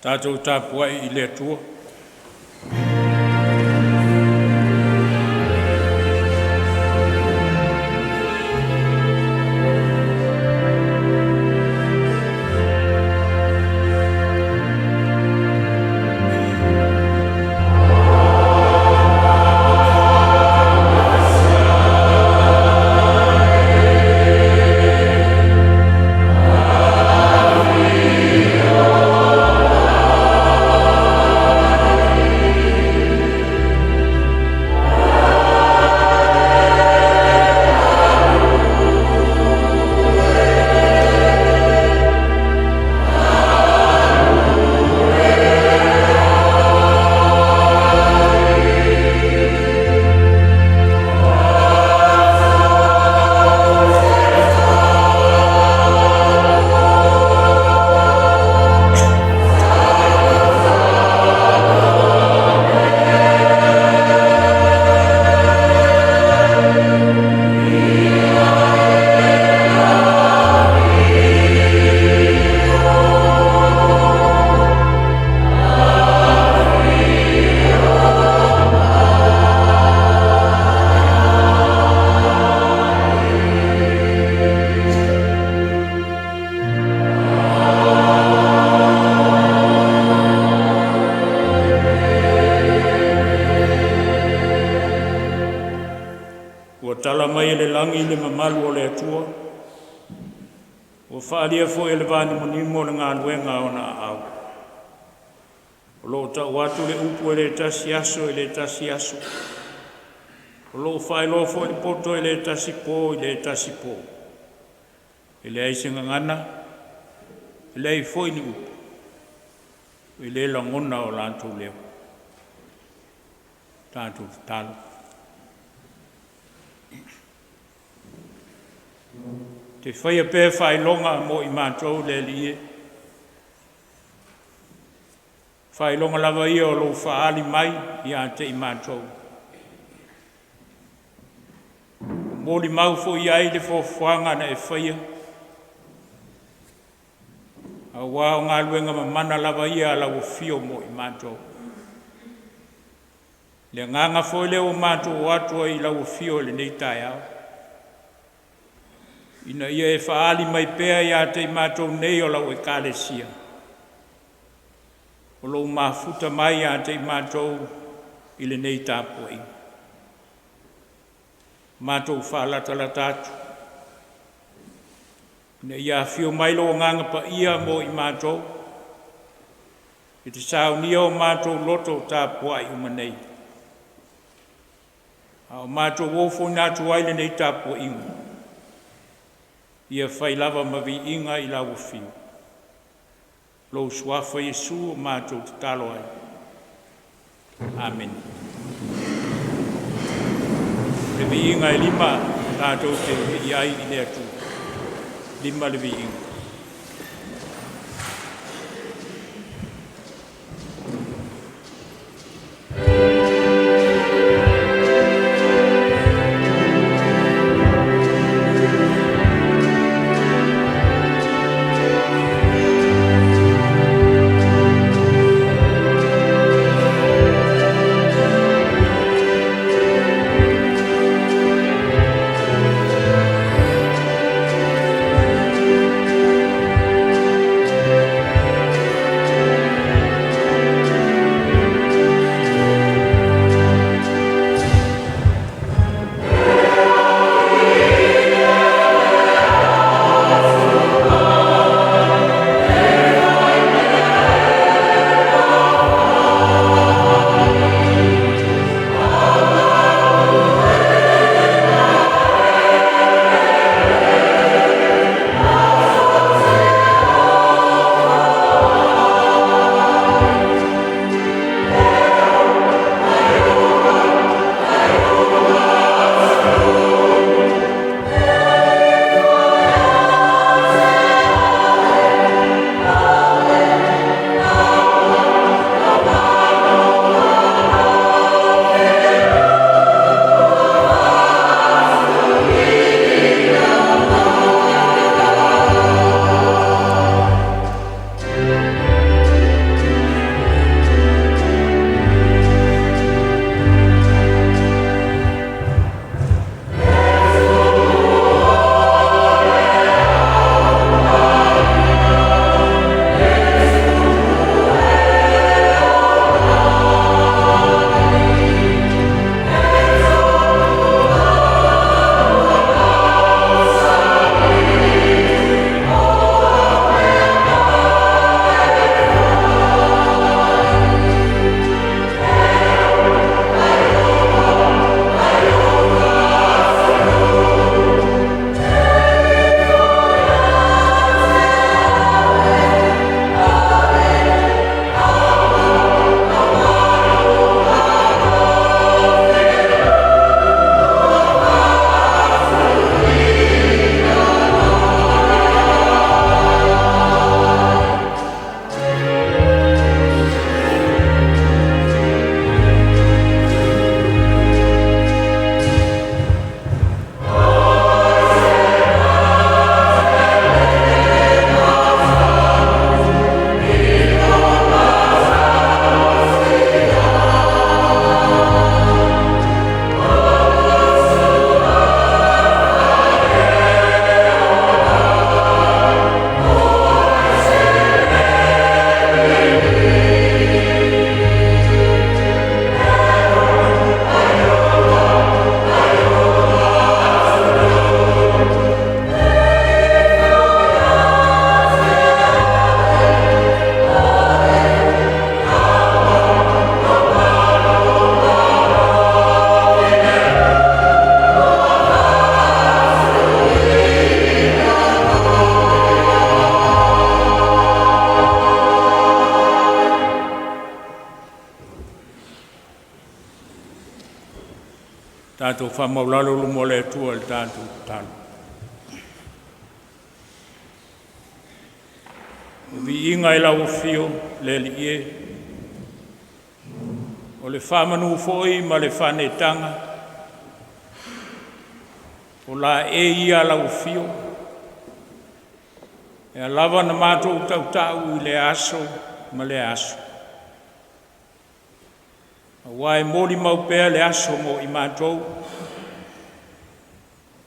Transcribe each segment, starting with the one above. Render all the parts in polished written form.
Tātou tāpua I le atua. Tala mai le langi le mamalu o le atua. O whaalia fo e le vani monimo le ngā luenga o na au. O lo ta watu le upu e le tasi aso e le tasi aso. O lo Faailoga fo e le poto e le tasi po e le tasi po. E le aisinga ngana, e le ai fo ni upu. E le langona o lantou leo. Tātou talo. Te whaia pē Faailoga mo I mātou le lie. Faailoga lava ia o lo whaali mai I a te I mātou. Mōli mau fo I ai le whawhanga na e whaia. A wā o ngā luenga mamana lava ia a lau fio mo I mātou. Le nganga fo I leo mātou atua I lau fio le nei taeao. Ina ia e whaali mai pēa ia te I mātou nei o lau Ekalesia. O lau mafuta mai ia te I mātou I le nei tāpua I. Mātou whaalata atu. Ina ia whio mailo o nganga pa ia mo I mātou. I te Sauniga o mātou loto tāpua I umanei. O mātou wofo nātu ai le nei tāpua I umanei. Ia whai lava mavi inga I lau whiu. Lo suafa Jesu o mātou te talo ai. Amen. Levi inga e lima tātou te I ai I lea tu. Lima levi inga. tātou whamaulalu mo le tua le tātou talo. Vi inga I lau fio le li e, o le whamanu foi ma le whanetanga, o la e ia lau fio, e a lava na mātou tautau I le aso ma le aso. A wai mori maupea le aso mo I mātou,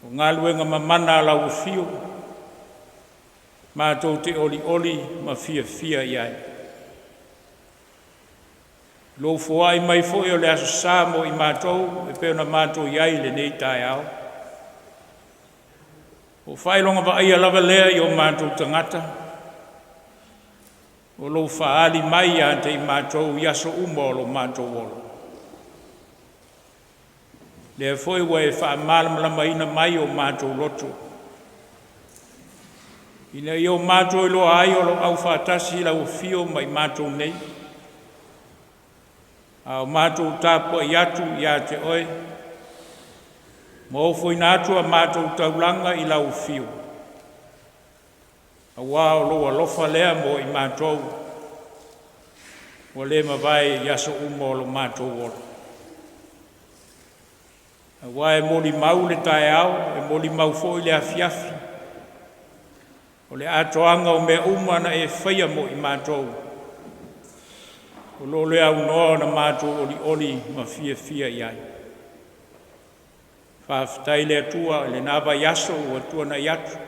o ngā luenga mamana lau fio, mātou te oli oli ma fia fia iai. Lo fuai mai foi o le aso sā mo I mātou, e peo na mātou iai le nei taeao. O Faailoga va ia lava lea I o mātou tagata, o lou faali mai a te I mātou iaso uma o lo mātou olo. Lea foi ua e faamalumalu mai o mātou lotu. Ina I o mātou iloa ai o lo au whātasi lau fio mai mātou nei. A o mātou tāpua I atu I a te oe. Mo foi na atu a mātou taulanga I lau fio. A wā o loa lofa lea mo I mātou. O le mawai yaso umo o lo mātou olo. A wā e moli mau le taeao, e moli mau foi le afiafi. O le atoanga o mea umana e whaia mo I mātou. O lo le au noa na mātou oli oli ma fia fia iai. Whaafitai le atua, le nāwa yaso o atua na iatu.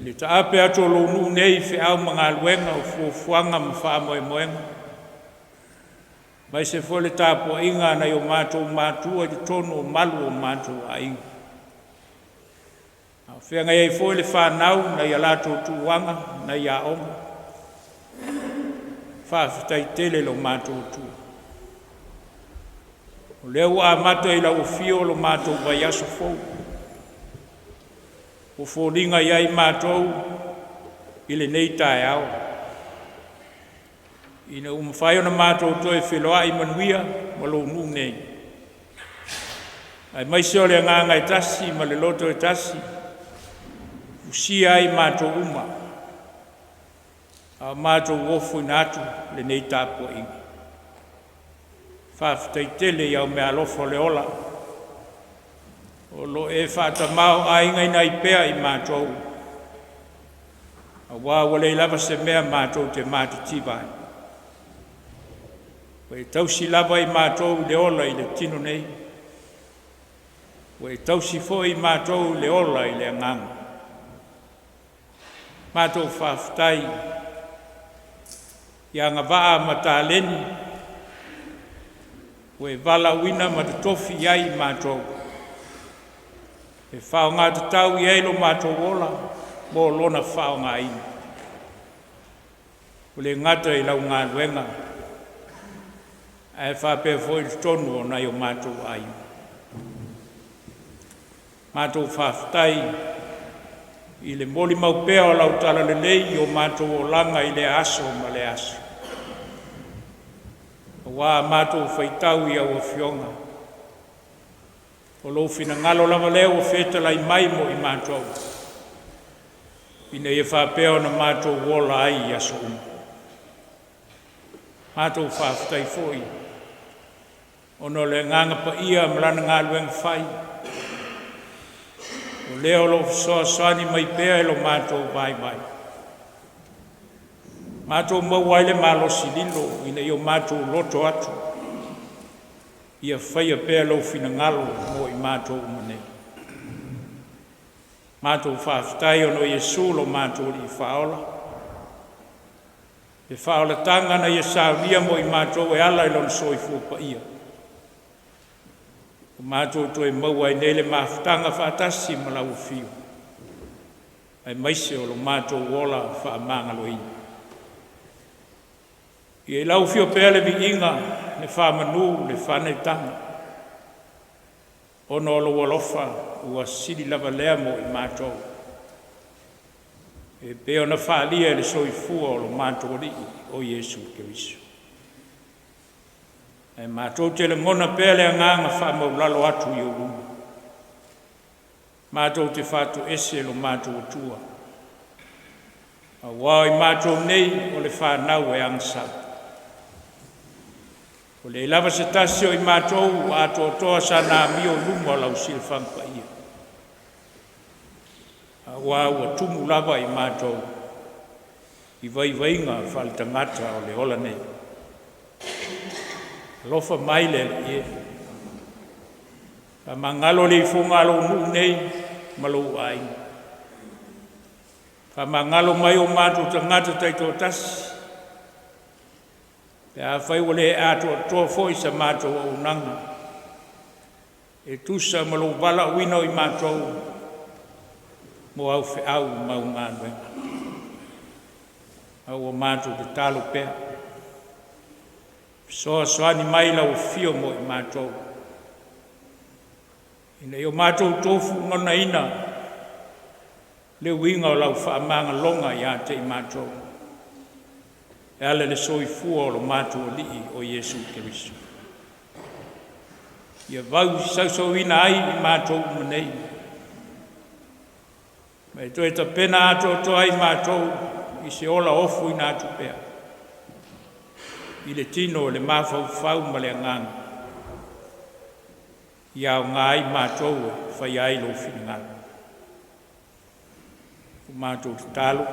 Le taape ato lo nu nei fe au mga luenga o fuafuanga ma wha moe moenga. Mai se fo le tāpua inga na o mātou mātua I tono o malu o mātou a inga. Whenga iei foi le whanau na ia latou tuanga na ia onga. Whaafitai tele lo mātou tu. O leo a mata I lau fio lo mātou vai aso fou. O fōringa iai mātou I le nei taeao. Ina umawhai ona mātou toi wheloa I manuia ma lo nu nei. Ai maise o le nganga e tasi ma le loto e tasi. Usia I mātou uma. A mātou ofu inatu le nei tāpua inga. Whaafitai tele iau mea lofo le ola. O lo e whaatamau a inga ina I pea I mātou. A wā wale I lava se mea mātou te mātitivai. Wai tausi lava I mātou le ola I le tino nei. Wai tausi fo I mātou le ola I le anganga. Mātou whaafitai. Ia ngā waa mataleni. Wai vala wina matatofi iai mātou. E whao ngā tatau I eilo mātou ola. Mō lona whao ngā ina. O le ngata I lau ngā luenga. E faapea foi tonu o nai o mātou ai. Mātou whaafitai I le moli maupea o lau tala le lei o mātou o langa I le aso ma le aso. O wā mātou whaitau I au o fionga. O lo fina ngalo lava leo o whetala I mai mo I mātou. Ina e faapea o na mātou wola ai I aso umu. Mātou whaafitai foi. Ono le nganga pa ia mlana ngā luenga whai. O leo lo soa soani mai pea lo mātou vai vai. Mātou mauaile malo sililo ina I o mātou loto atu. Ia whaia pea lo fina ngalo mo I mātou umane. Mātou whaafitai ono Iesu lo mātou I whaola. E whaola tanga na ia sāwia mo I mātou e ala I lon soifu pa ia. O mātou toi maua I nele mawhitanga whaatasi ma lau fio. Ai maise o lo mātou wola whaamangalo ina. I e lau fio pea le vi inga, le whaamanu, le whanetanga. Ono lo walofa, ua sili lava lea mo I mātou. E peo na whaalia le soifua o lo mātou ri o Iesu Keriso. E mātou te le ngona pēle nganga whaamaulalo atu i o luma. Mātou te whātu ese lo mātou tua. A wāi mātou nei o le whānau e angsau. O le lava se tasio i mātou ato toa sa nā amio luma o lau silwhampa ia. A wā ua tumu lava i mātou. I vai-vainga whale tangata o le ola nei. Lofa mai le e. Pa mangalo le fungalo nu nei malo ai. Pa mangalo mai o mātou tangata taito tasi. Pe a whai wale ato toa foi sa mātou o nanga. E tusa malo wala wino i mātou. Mo au fe au mau ngānwe. Au o mātou te talo pēr. Soani mai lau fio mo i mātou. Ina i o mātou tofu ngona ina. Le winga o lau whaamanga longa i ate i mātou. E ale le soi fua o lo mātou o lii o Jesu Keriso. Ia vau sausau ina ai i mātou manei. Mai toi ta pena ato to ai mātou i se ola ofu ina atu pēr. I le tino le mawhau ma le nganga. Iau ngai mātou whai ai lo whingana. O mātou te talo.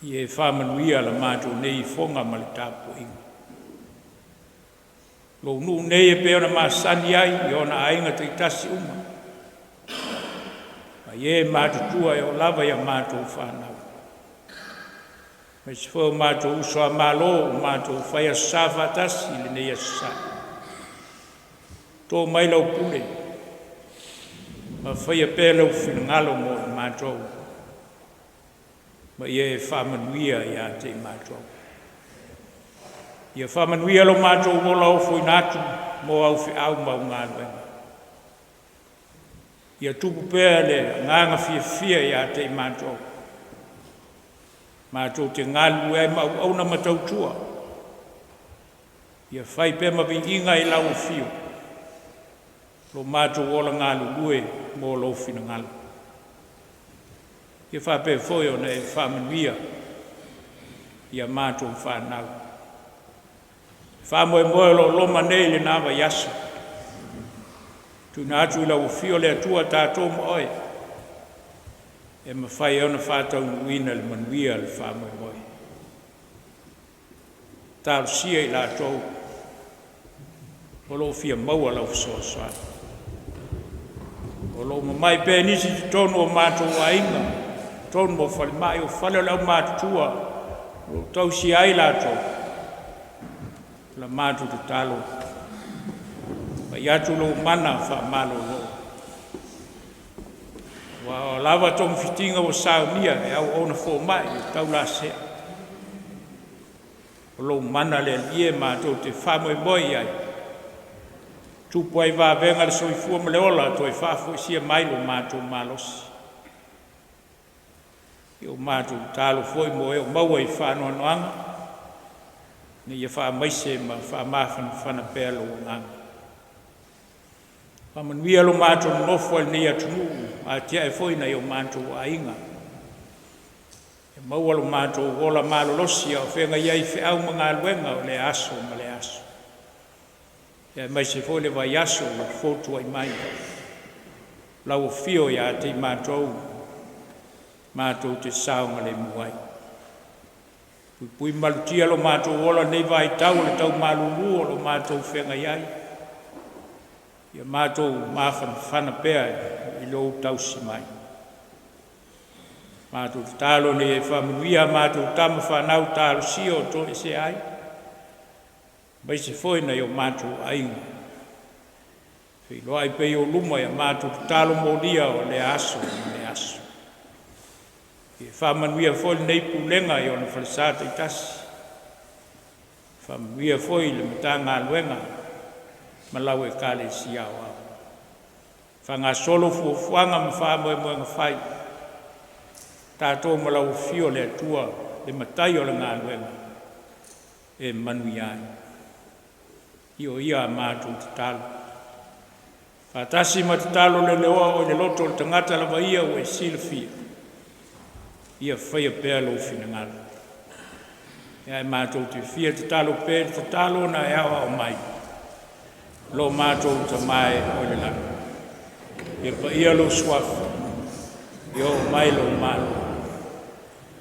I e whamanuia la mātou nei whonga ma le tāpo inga. Lo nu nei e peona māsani ai i ona ainga te tasi uma. Ma ie mātou tua e o lava ia mātou whanau. Mai se fo mātou uso a malo o mātou whai a sāwhatasi le nei a sā. Tō mai lau pule. Ma whai a pēlau whinangalo mo i mātou. Ma ia e whamanuia i a te mātou. Ia whamanuia lo mātou mo lau fwoi nātu mo au whi au mau ngā luenga. Ia tupu pēr le nganga fia i a te mātou. Mātou te ngalu e mau au na matautua. Ia whai pē mawinginga i lau fio. Lo mātou ola ngalu lue mō lo fina ngalu. Ia whai pē whoi o ne whamanuia. Ia mātou whanau. Whamoe moe lo loma nei le nāwa yasa. Tuna atu i lau fio le atua tātou mo oe. E ma whai ona whātau nuina le manuia le whamoe moe. Tāru sia i latou. O lo fia maua lau soa soa. O lo mai pē nisi te tonu o mātou a inga. Tonu mo whale mai o whale lau mātua. O tau si ai latou. La mātou te talo. Ma iatu lo mana whamalo lo. Wa lava tom fitinga o Sauniga e au ona fo mai tau la se. O lo mana le ie mātou te whamoe moi ai. Tupu ai wā venga le soifua ma le ola to e whafo isia mai lo mātou malosi. I o mātou talo foi mo e o maua i whanoa noanga. Ni ia wha maise ma wha mawhana whana pēlo o nganga. Whamanuia lo mātou nofo al nei atunu, a tia e foi nei o mātou a inga. E maua lo mātou ola malolosi au whenga iai whiau mga aluenga o le aso ma le aso. E mai se foi le vai aso o fotu ai mai. Lau o fio ia te mātou te saonga le muai. Pui malutia lo mātou ola nei vai tau le tau malulu o lo mātou whenga iai. Ia mātou mawhana pēa i lo tausi mai. Mātou tālo ne e whamanuia mātou tama whanau tālo si o to e se ai. Mai se foi na i o mātou ainga. Whi loa i pei o luma ia mātou tālo molia o le aso le aso. E whamanuia foi nei pulenga i o na whalesata i tasi. Whamanuia foi le matanga aluenga. Malau Ekalesia o au. Whanga solo fuafuanga ma whamoe moenga whai. Tātou malau fio le atua le Mataio le ngā luenga. E manui ai. i o ia mātou te talo. Whātasi ma te talo le leoa o le loto le tangata lava ia o e silfia. Ia faapea laofie ngalo. Ia e mātou te fia te talo pē te talo na e awa o mai. Lo mātou te mai o le lana. Ia pa ia lo swafu. Ia o mai lo malo.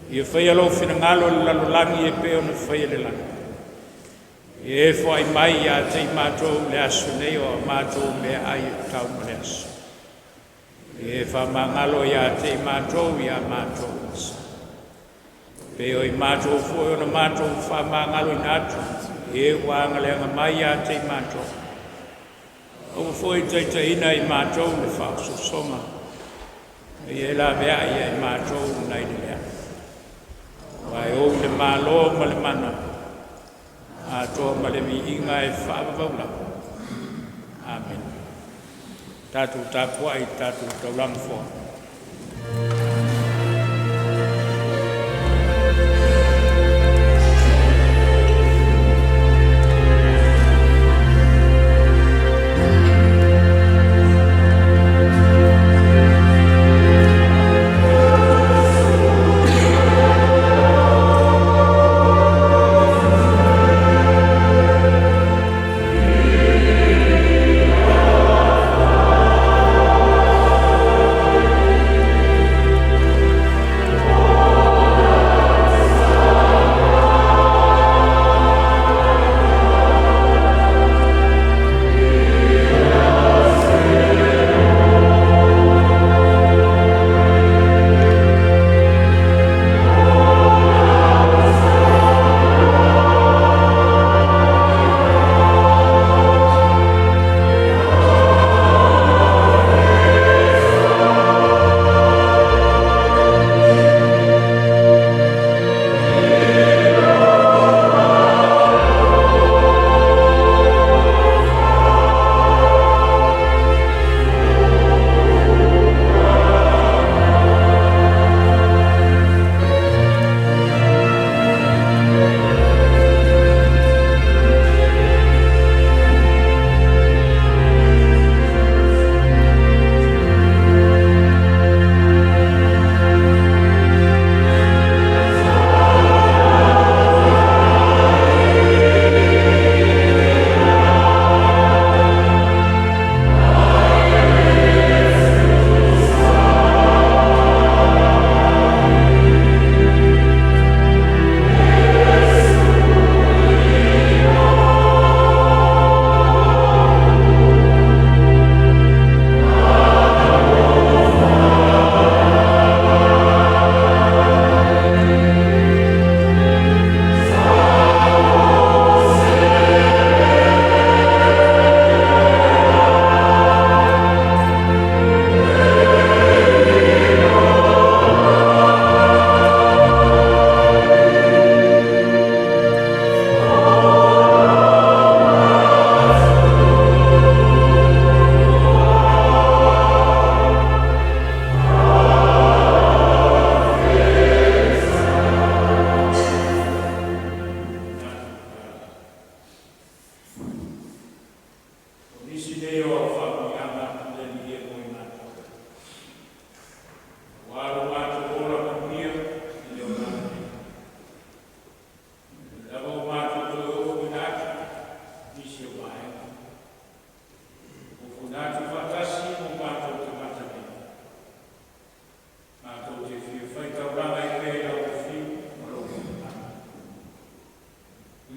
Ia faia laofie ngalo le lalolangi e pē o na faia le lana. E fwai mai ia te mātou le asu nei o mātou me ai tau ma le asu. E whamangalo ia te mātou ia mātou. Pe o i mātou fwoi o na mātou whamangalo i nātu. E wanga le anga mai ia te mātou. O fwoi te ina i mātou le whausosonga. E la mea ia i mātou nei le lea. Wai o le mālo ma le mana. A toa malemi inga e whaavaula. Amen. Tātou tāpua i tātou taulang fōa.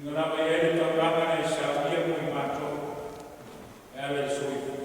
Ngarawa ele tau ranga nei sa ia mo i mātou. E ale soi.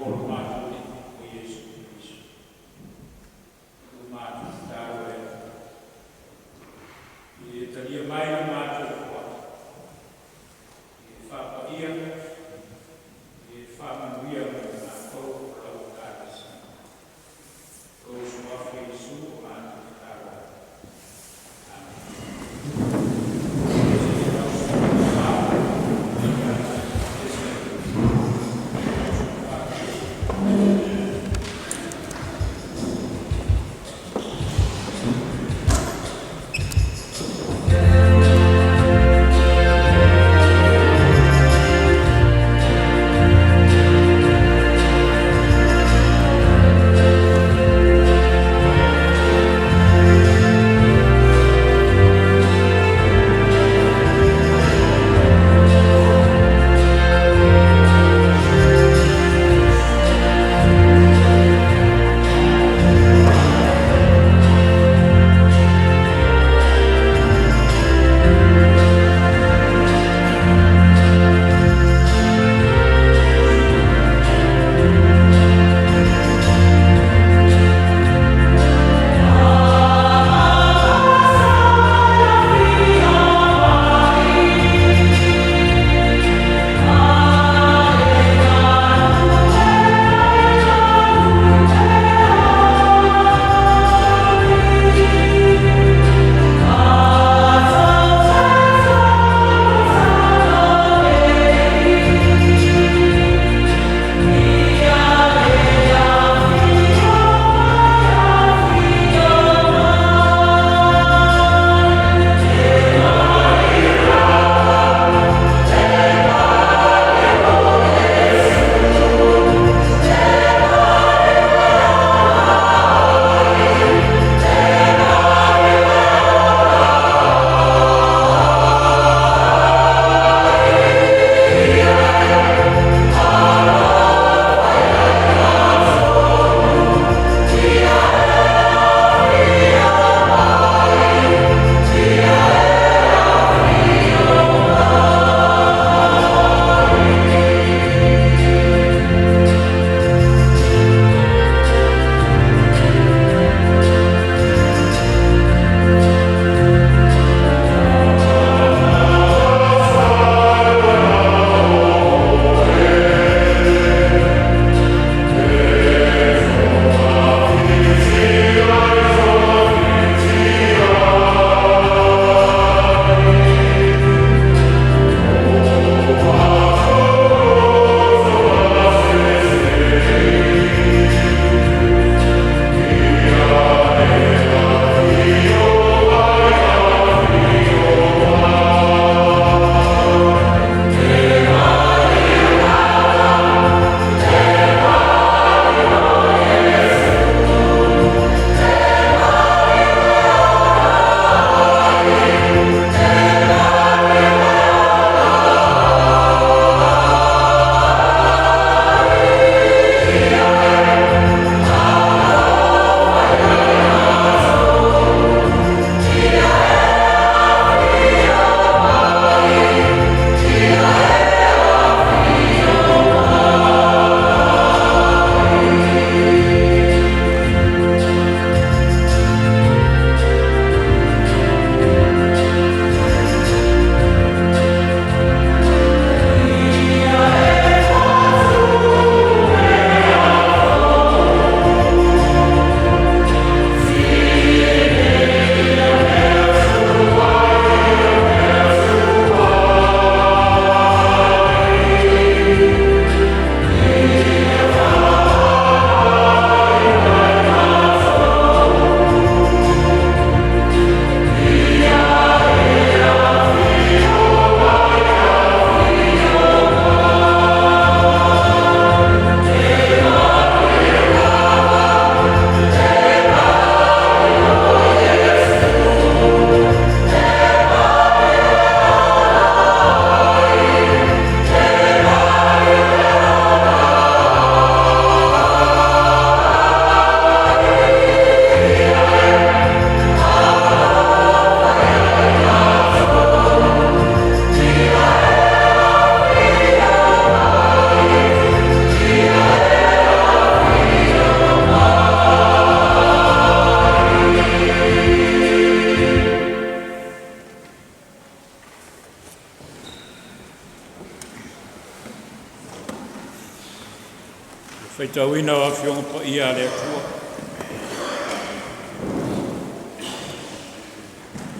Faitauina o awhionga pa ia le atua.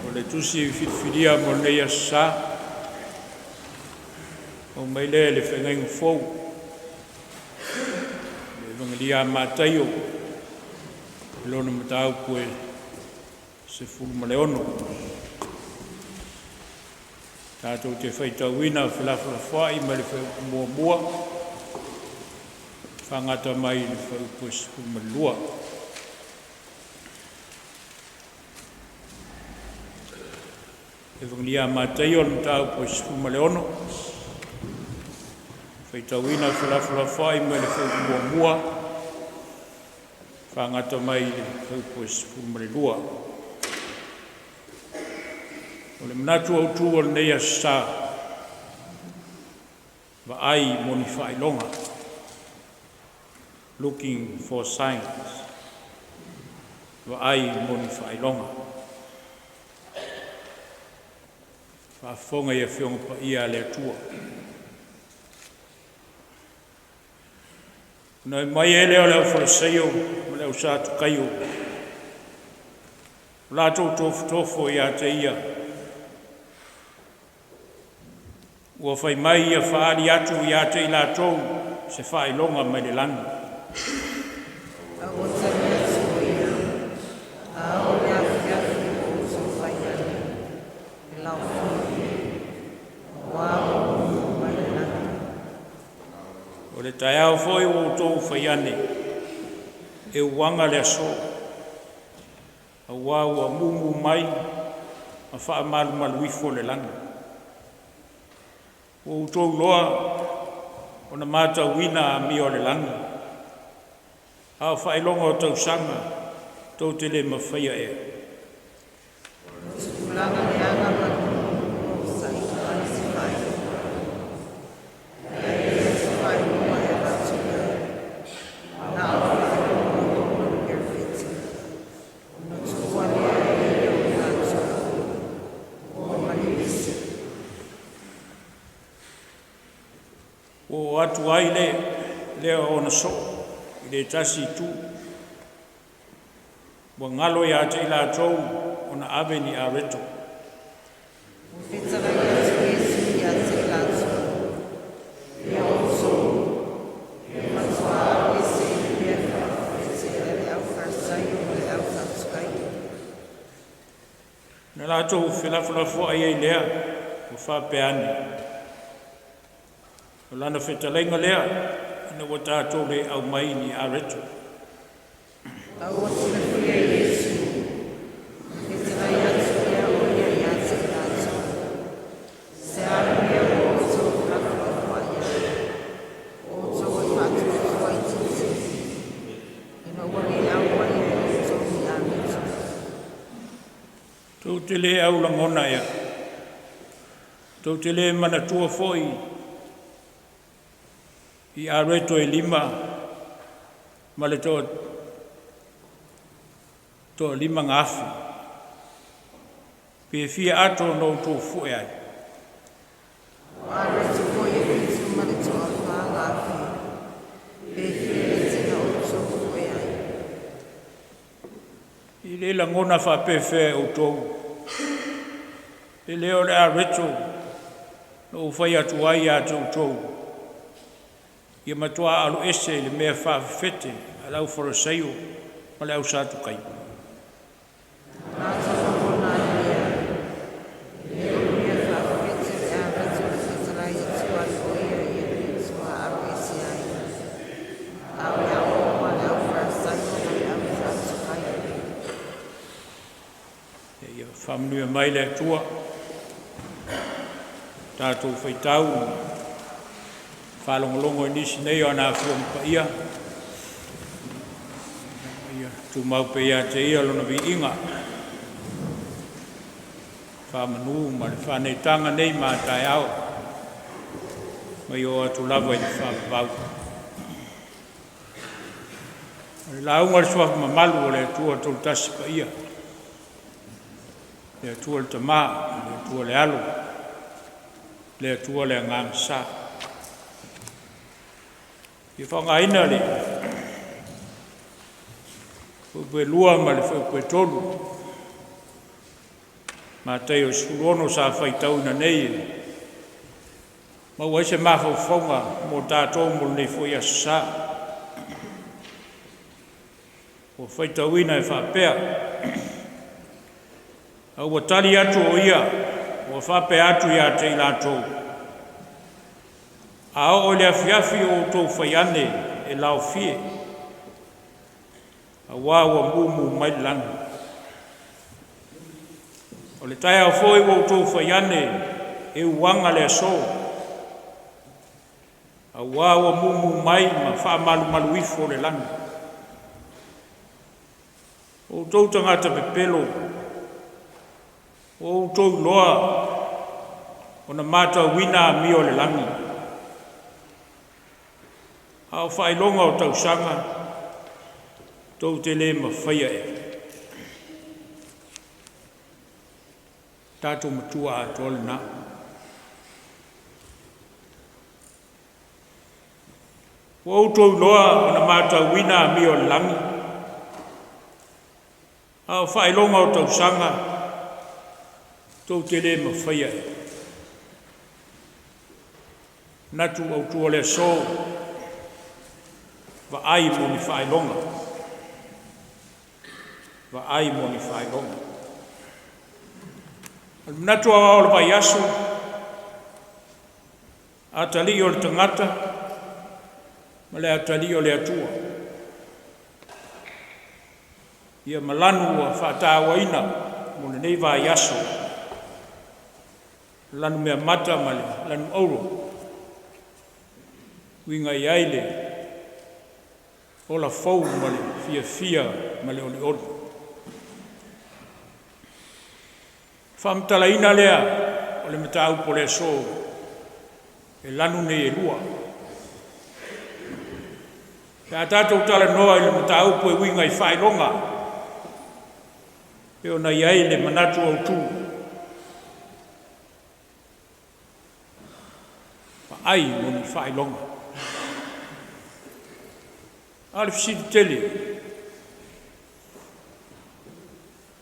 O le tusi whitwhiria mo nei a sa. O mai le whengainga fou. Le vangalia Mataio. Lona matau koe se fulmaleono. Tātou te whaitauina whilawhilawhai mai le whaumua. Whangata mai le whaupua se fulmalua. E vangalia Mataio le matau koe se fulmaleono. Whaitauina whilawhilawhai mai le whaumua. Whangata mai le whaupua se fulmalua. O le manatu outou o le nei a sa. Va ai moni Faailoga. Looking for signs. Va ai moni Faailoga. Whaafonga ia whionga pa ia le atua. Nai mai e leo leo whalaseio, ma leo sātu kaio. Latou tofo ia te ia. Ua whai mai ia whaari atu ia te i latou se Faailoga mai le lani. O le taeao foi o outou whaiane e uaga le aso. A ua mūmū mai a faamalumalu ifo le lani. O outou loa o na mātauina amio le lani. A o Faailoga o tausanga tau te le mawhaia e. O atu ai le o na so, i le tasi tu. Wa ngalo ia te i latou o na ave ni a reto. Na latou whilawhilawho ai lea, o faapea ni. O lana whetalainga lea, ina wa tātou le au mai ni a reto. Tau te le au langona ea. Tau te le manatua foi. I a reto e lima, ma le to lima ngafi. Pe fia ato no to fue ai. A reto foi e fitu ma le to a ngafi. Pe fia e tina o to fue ai. I le langona faapea fe outou. E leo le a reto no fai atu ai a outou. Ia Matua alu ese le mea whaafete a lau wharaseio ma le au sātu kai. Ia whamanua mai le atua. Tātou whaitau. Whalongolongo i nisi nei o nā whiong pa ia. Tu mau pe ia te ia lona vi inga. Whamanu ma le whanetanga nei mā taeao. Mai o atu lawa i whamavau. Le launga le suafu mamalu o le atua tolu tasi pa ia. Le atua le tamā, le atua le alo. Le atua le ngang sa. I whangaina le Pue lua ma le pue tolu. Mataio suluono sa faitauina nei. Ma ua se mawhauwhaunga mo tātou mo nei fo ia sa. O faitauina e faapea. A ua tali atu o ia. O faapea atu ia te latou. A o le afiafi o outou faiane e laofie. A ua mūmū mai lana. O le taeao foi o outou faiane e uaga le aso. A ua mūmū mai ma faamalumalu ifo le lana. O outou tagata pepelo. O outou iloa. Ona mātauina amio le lana. A o faailoga o tausaga. Tou te le mawhaia e. Tātou matua a tole na. O outou iloa o na mātauina amio le langi. A o faailoga o tausaga. Tou te le mawhaia e. Natu outou o le aso. Va ai mo ni faailoga. Va ai mo ni faailoga. Natu o le vai aso. A tali o le tagata. Ma le a tali o le atua. Ia malanu a faatauina mo le nei vai aso. Lanu mea mata ma le lanu auro. Winga i aile. O la fau ma le fia ma le oli oli. Whamtalaina lea o le matau po le so e lanu nei e lua. Pea tātou tala noa i le matau po e winga i faailoga. E ona iai le manatu outou. Ai mo ni faailoga. Ale fisiti tele.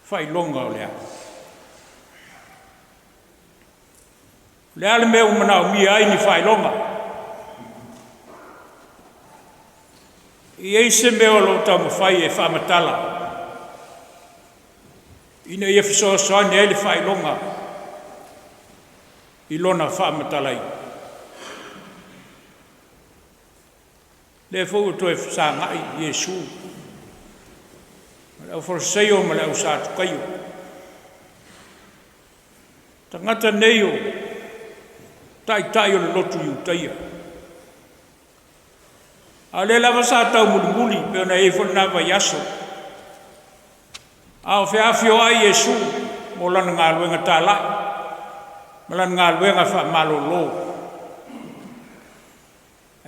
Faailoga o lea. Le ale mea umanau mia ai ni faailoga. I eise mea o lo tau mawhai e whaamatala. Ina ia fisoasoani ai le faailoga. I lona whaamatala i. Le fo to e sa ngai Yesu. Ma for seio ma le usa kaio. Tangata neio. Tai o le lotu i utaia. A le lava sa tau muli pe ona e fo na vai aso. A o afiafi o ai Yesu mo lana ngā luenga tālai. Ma lana ngā luenga faamalolo.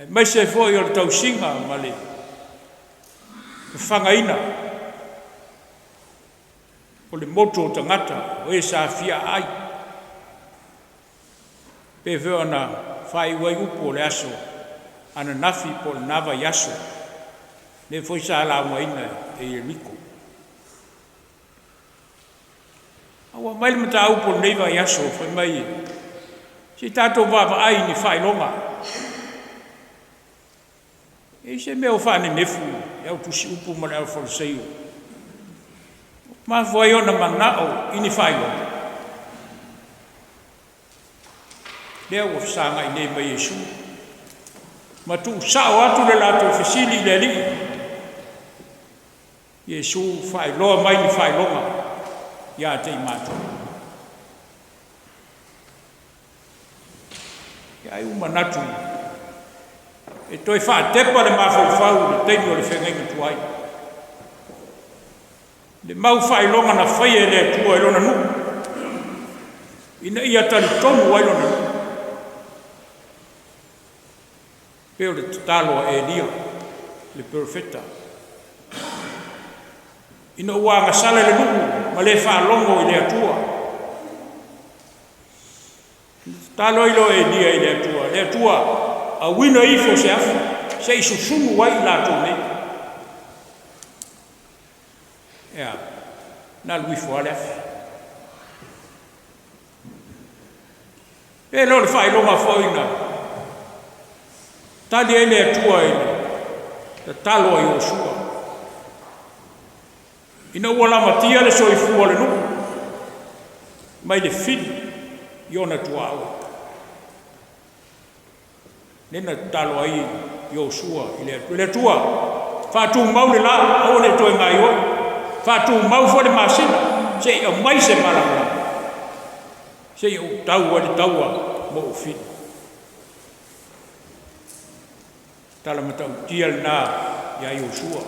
Mai se foi o tau singa male. Whangaina. O le moto o tangata o e sa fia ai. Pe veo na whai wai upo le aso. Ana nafi po le nava i aso. Le foi sa la waina e riko. Awa mai le mata upo le neva i aso foi mai. Si tato vava ai ni faailoga. E se mea o whane nefu, e au tusi upu ma le au whalaseio. Ma foi ona manao, ini whaio. Lea ua whisanga i nei mai Yesu. Ma tu sao atu le latou fesili le li. Yesu whailoa mai ni whailonga. Ia te i mātou. Ia ai umanatu. E toi whaatepa le mawhauwhau le teimi o le whengenga tuai. Le mau whailonga na whai e le tua e lona nu. Ina ia tali tonu ai lona nu. Peo le tatalo e Elia, le profeta. Ina uaga sala le nuu, ma le whaalongo i le atua. Tatalo ilo e Elia i le atua. Le atua, a wina ifo se afu, se isusungu wai latou nei. Ea, na luifo ale afi. E leo le faailoga foina. Tali ai le atua ai le talo ai Iosua. Ina ua lamatia le soifua le nuku. Mai le fili i ona tuaua. Nena talo ai Iosua i le atua. Faatūmau le la au le toe ngai oi. Faatūmau fo le masina. Se ia mai se malama. Se ia taua le taua mo o fili. Tala matau tia le nā ia Iosua.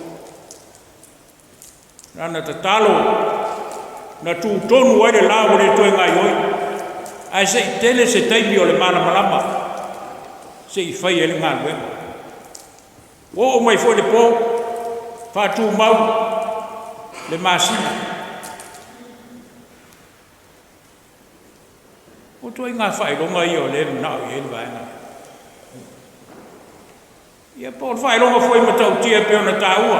Nana ta talo na tūtonu ai le la o le toe ngai oi. Ai se i tele se taimi o le malama. Se i fai ele ngā luenga. O mai fo le pō, faatūmau le masina. O toi ngā faailoga ia o le manao i ele vaenga. Ia po le faailoga foi matautia pe ona tāua.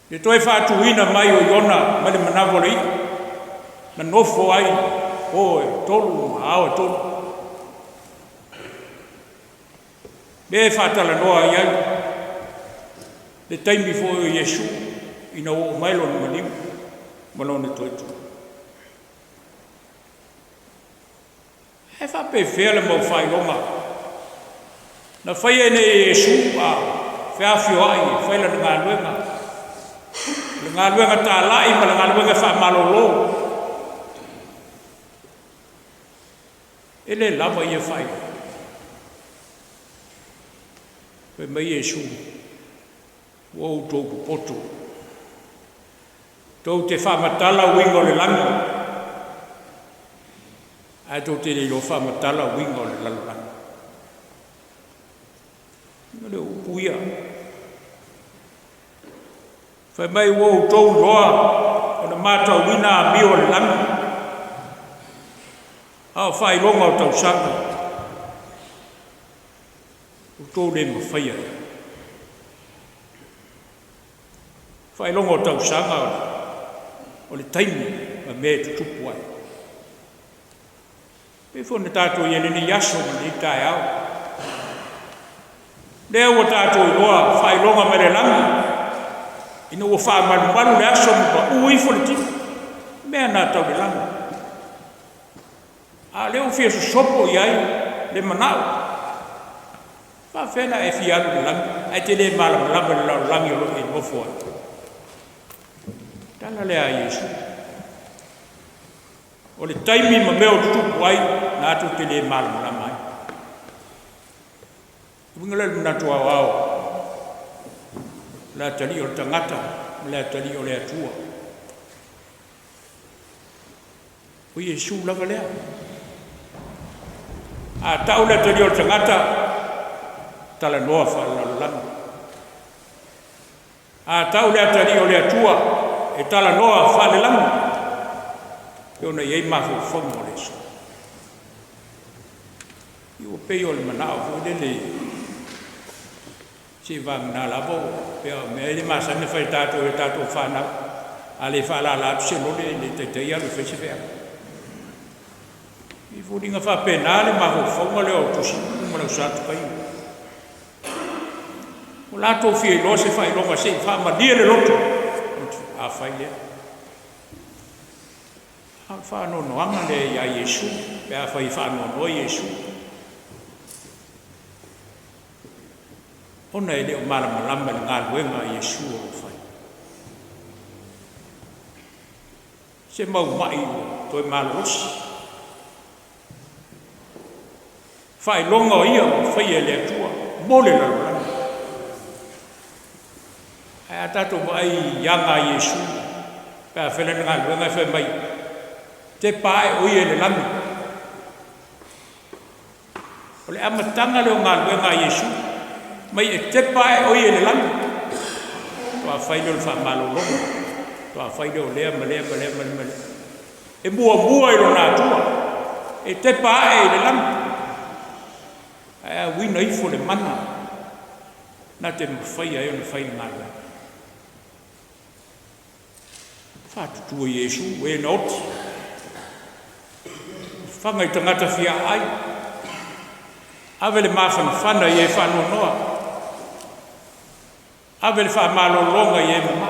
Le toi faatūina mai o iona ma le manavo le ia. Na nofo ai, o e tolu, ma ao e tolu. Le faatala noa ai ai. Le taimi fo o Iesu ina o mai lona malimu ma lona toitu. E faapefea le mau faailoga. Na fai ene Iesu a feafio ai fai lana galuega. Le galuega tāla'i ma le galuega faamalōlō. E le lava ia fai. Pe mai Iesu, o outou popoto. Tou te whamatala wingo le langa. Ai tou te leilo whamatala wingo le langa. Nga le upuia. Whai mai o outou loa, o na mātauina amio le langa. Ao whailonga o tau sanga. Outou le mawhaia. Faailoga o tausaga o le taimi ma me tutupu ai. Pe fona tatou ia leni aso ma le taeao. Lea ua tatou iloa faailoga ma le lagi. Ina ua faamalumalu le aso ma paʻui fo le tini. Mea na tau le lagi. A le ufia sosopo i ai le manao. Faafena e fialu le lagi. Ai te le malamalama le laulagi o loo i mofo ai. Tala lea Iesu. O le taimi ma mea o tutupu ai, na atu te le malamalama ai. Winga le manatu au. La tali o le tagata, la tali o le atua. O Iesu lava lea. A tau la tali o le tagata, tala noa faalalanga. A tau le tali o le atua, e tala noa whale langu. Peo na iei mafu whangu o leso. Iwa peo le manao, fo le si vang na labo, peo me ele masane whai tātou e tātou whanau. A le whala la atu se lole, le teitei alu whese whea. I furinga whapena le mafu whangu le o tusi, umarau sātu pai. O latou fie lo se faailoga se faamalia le lotu. A fai lea. A whaanonoanga le ia Iesu. Pe a whai whaanonoa Iesu. Ona e leo malamalama le ngā luenga Iesu o whai. Se mau mai o toi malosi. Whailonga o ia o whai e le atua. Mole la lulanga. A tatou mai ianga Iesu. Pe a whelena ngā luenga whai mai. Te pae o ia le lami. O le amatanga leo ngā luenga Iesu. Mai e te pae o ia le lami. Toa whai leo le whaamalolonga. Toa whai leo lea ma lea ma lea ma lea. E mua mua i lo nā tua. E te pae i le lami. A wina ifo le mana. Nā te mawhai ai o na whai ngā luenga. whātutua Iesu, e na oti. Whangai tangata fia ai. Awele mawhana i e whanonoa. Awele whamalolonga i e mama.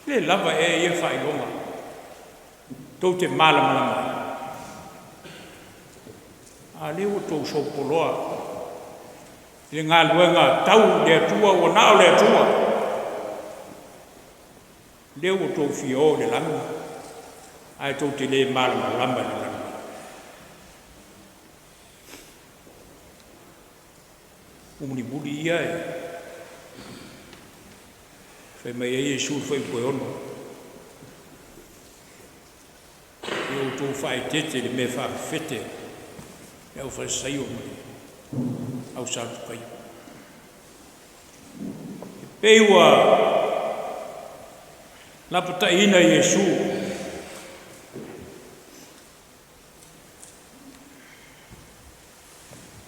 Le lava e i e whailonga. Tau te malamalama. A leo tau sopoloa. Le ngā luenga tau le atua o nao le atua. Leo tau fio le langa. Ai tau te le malamalama le langa. Muli ia e. Whai mai e Iesu whai koe ono. Eo tō whai tete le me whawhete. Eo whai saio mai. Au sātu kai. E peiwa lapata ina Iesu.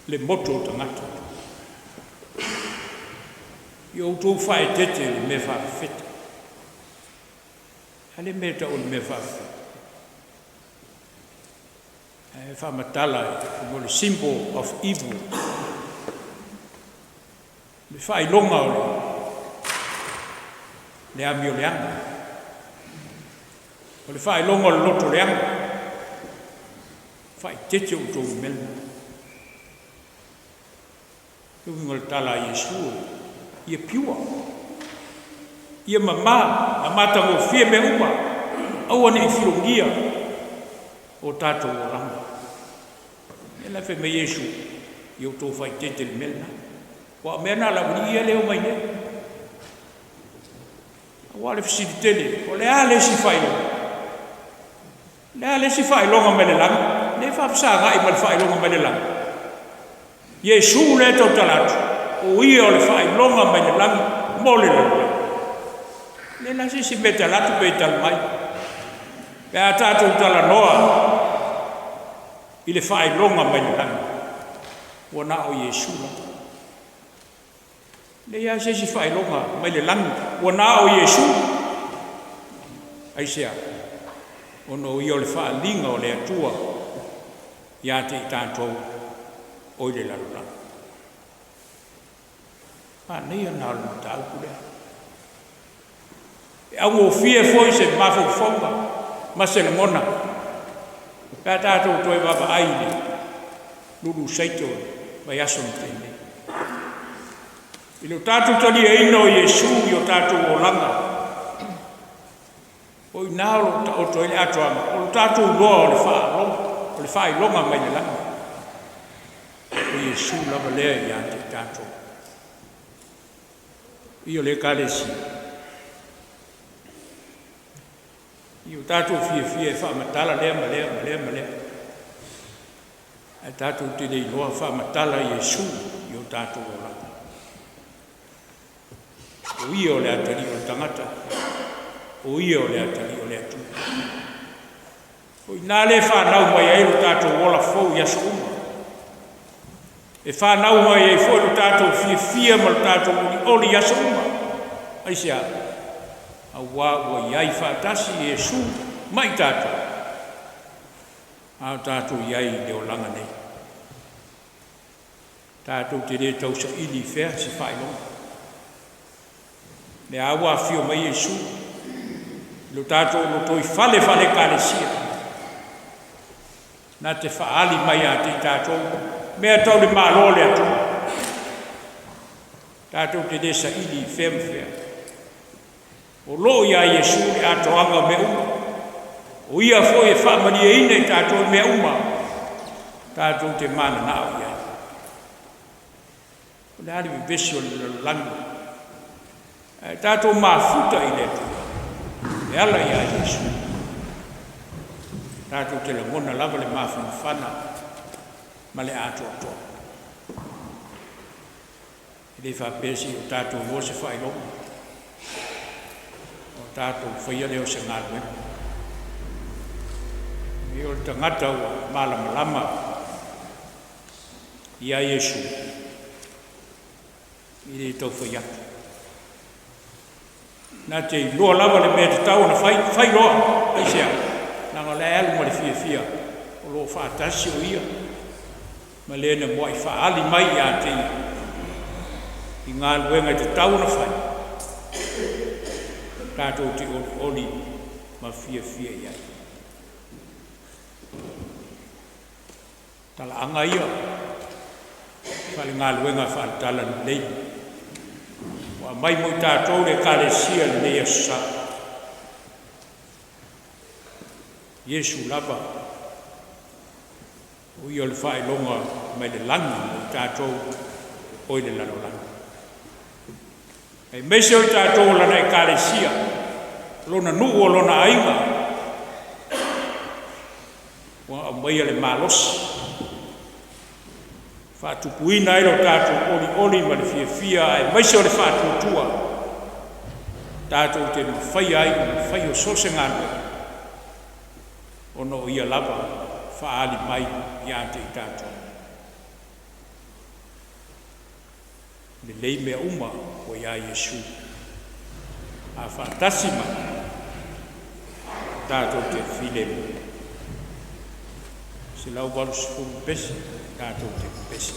Le moto tangata. Yo tō whae tete le me whawhete. Ale me ta o le me whawhete. E whamatala mo le symbol of evil. Le Faailoga o le amio leanga. O le Faailoga o le Lotu leanga. Whae tete o tō mela. Tuhi le tala Iesu. Ia piua. Ia mama, a mātango fie me uma, aua ni whirongia o tātou o rama. E la whi me Iesu, i o tō whai tete le melna. Wa mea nā la uni ia leo mai ne. Awa le whisiri tele, o le ale si whailonga. Le ale si whailonga me le langa, ne whapsa ngai ma le whailonga me le langa. Iesu le tau talatu. O ia o le whailonga mai le langi, mole le langi. Le nasi si meta latu pe tal mai. Pea tātou tala noa, i le whailonga mai le langi. O na o Iesu la. Le ia se si whailonga mai le langi, o na o Iesu. Aisea, o no i o le whaalinga o le atua, ia te i tātou o i le lalolanga. Nei ana lu tau kule. E au mo fie foi se mafu fonga, ma se le mona. Ka tātou toi baba aile, lulu saito, mai aso mtene. Ilo tātou tali e ino Iesu i o tātou o langa. O i nālo o toi le atoanga, o tātou loa o le Faailoga mai le langa. O Iesu lava lea i ante tātou. Io le Ekalesia. Io tātou fie whaamatala lea. E tātou te le iloa whaamatala Iesu i o tātou o langa. O ia o le atari o tangata. O ia o le atari o le atu. O i nā le whanau mai e lo tātou ola fau i aso uma. E whanau mai e fo lo tātou fie ma lo tātou oli aso uma. Aisea, a ua iai whaatasi Iesu mai tātou. A tātou iai le o langa nei. Tātou te re tau sa ili whea si Faailoga. Le awa fio mai Iesu. Lo tātou lo toi fale KERISIANO. Nā te whaali mai a te tātou. Mea tau le mālo le atu. Tātou te re sa ili whea. O lo ia Iesu le atoanga me uma. O ia fo e whamani e ina i tātou me uma. Tātou te mana nao ia. O le hariwi besi o le langi. Tātou mafuta i le atu. E ala ia Iesu. Tātou te le mona lava le mawhanawhana. Ma le atoa. E le whapesi o tātou o se Faailoga. Tātou whaia leo se ngā lue. I o tangata o malamalama i a Iesu. I le tau whaia. na te loa lava le mea te tau na Faailoga ai sea nanga le alu ma le fia o lo whaatasi o ia ma le na moa i whaali mai a te i ngā luenga te tau na whai tātou te oli ma fia ia tala anga ia whale ngā luenga whaali tala ni lei wa mai mo tātou le Ekalesia le asa Yesu lava o ia le Faailoga mai le langa mo tātou o i le lalolanga e mese o tātou lana Ekalesia lona nuu o lona ainga wa mai le malosi whaatupuina e lo tātou oli ma le fia e mese o le whaatutua tātou te mawhai ai mawhai o sose ngānua ono ia lava whaali mai ia te i tātou le lei mea uma o ia Yesu a whaatasima tātou te whilemu se lau walu sifuru pesi tātou te pesi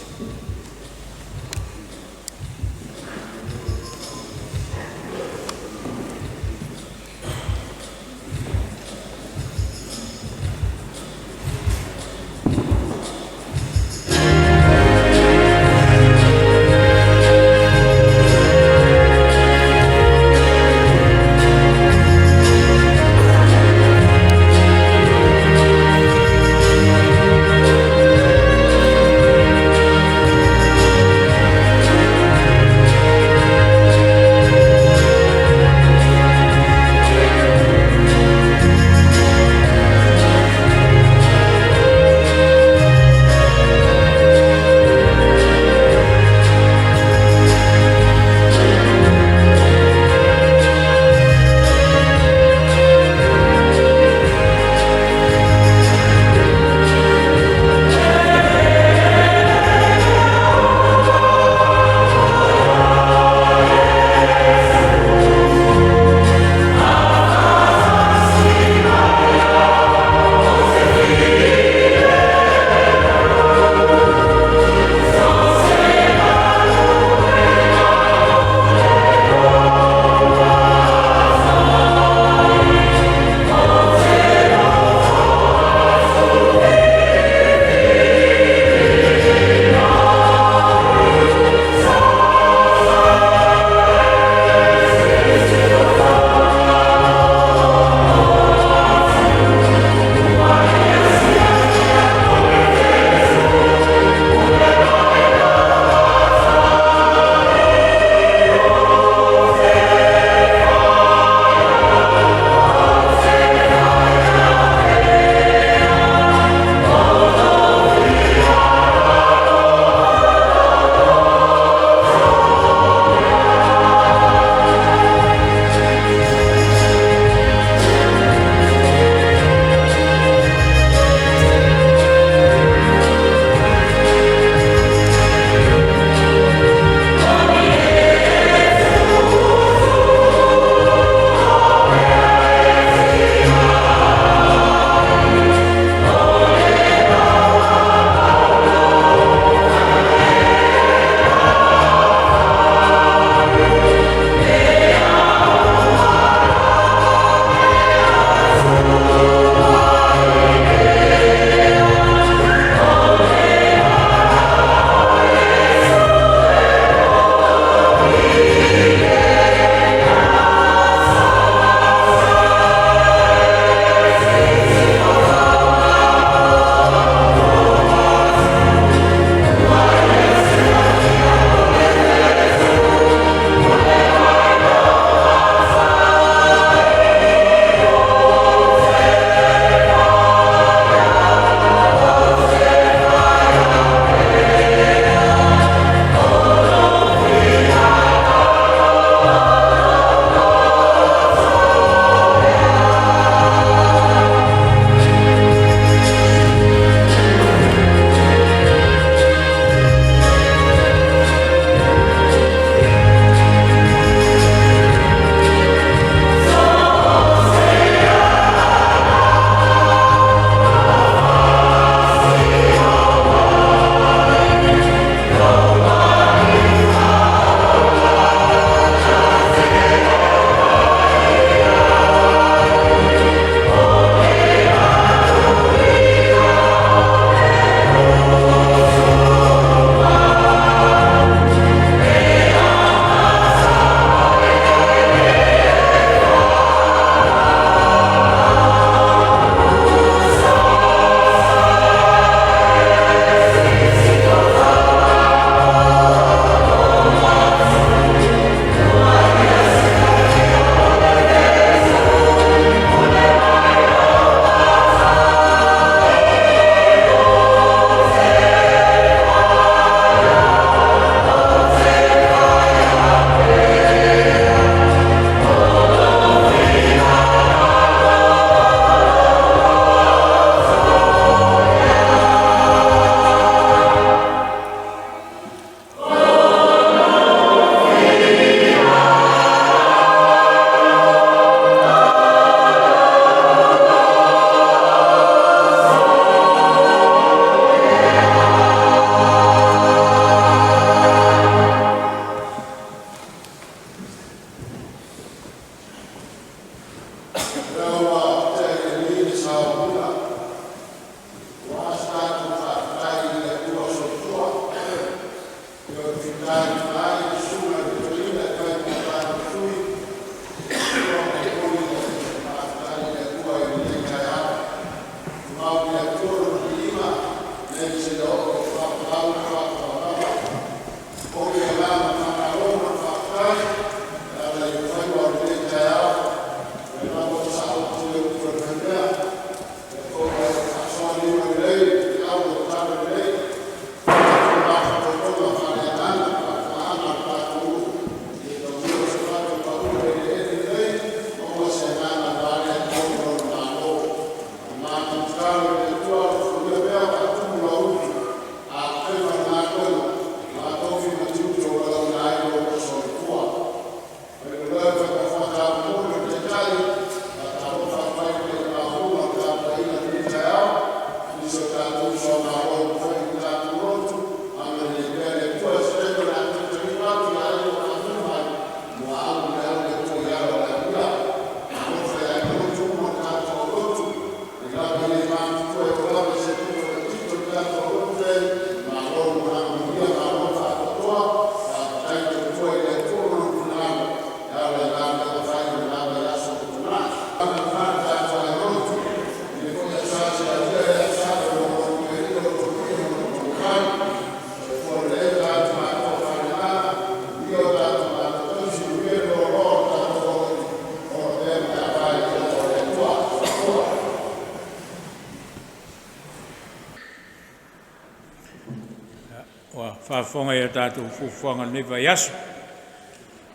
Whaafonga ia tātou fufuanga ne vai aso.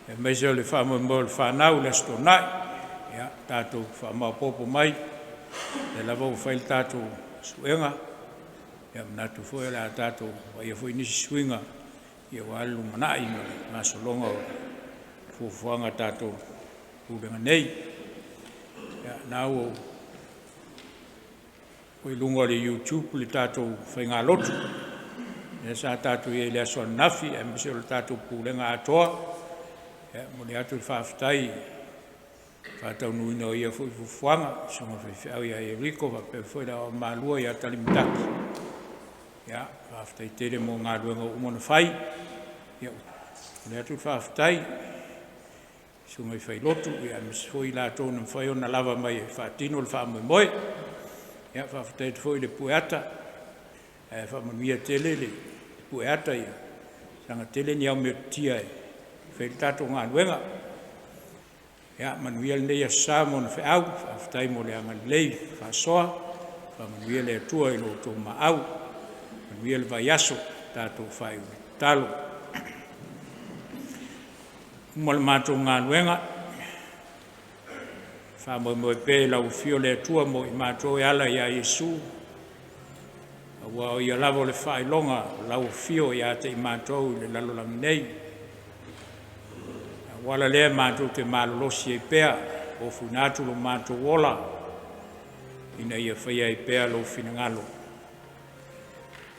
E meise o le whaamamo le whanau le stonai. Ia tātou whaamapopo mai. Le lavau whail tātou suenga. Ia manatu fwoi la tātou wa ia fwoi nisi swinga. Ia walu manai ngā solonga o fufuanga tātou ulenga nei. Ia nau o koi lunga le YouTube le tātou whainga lotu. E sa tātou e le aso nafi, e mese o le tātou pūlenga atoa, e mone atu le whaafitai, whaatau nuina o ia fui fufuanga, songa whiwhiau ia e riko, whape fui la o maalua ia tali mitaki. Ia, whaafitai tere mo ngā ruenga o umona whai, ia, mone atu le whaafitai, songa i whai lotu, ia mese fui la tō na whai o na lava mai e whaatino le whaamoe moe, ia, whaafitai te fui le pueata, e Muli'agatele le pueata ia sanga tele ni au me tia e fe tato ngā luenga ia manuia nei a sa mo na feau aftai mo le anga lei fa soa fa manuia le tua i Lotu maau manuia le vai aso tato fai talo mo le mato ngā luenga fa mo pe laofie le tua mo i mato e ala ia Yesu wa o ia lavo le Faailoga laofie ia te matou i le lalolagi nei wala lea matou te malolosi ai pea o funa atu lo matou ola ina ia faia ai pea lo finagalo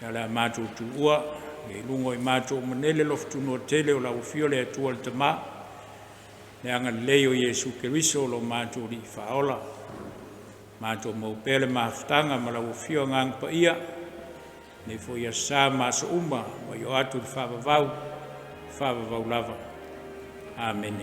ia le matou tuua e lungo i matou manele lo ftunua tele o laofie le atua le tamā le agalelei o Iesu Keriso lo matou lii faaola matou maupea le mafutaga ma laofie agaga paia ne foi a sa maso uma wa yo atu whaavavau lava. Amen.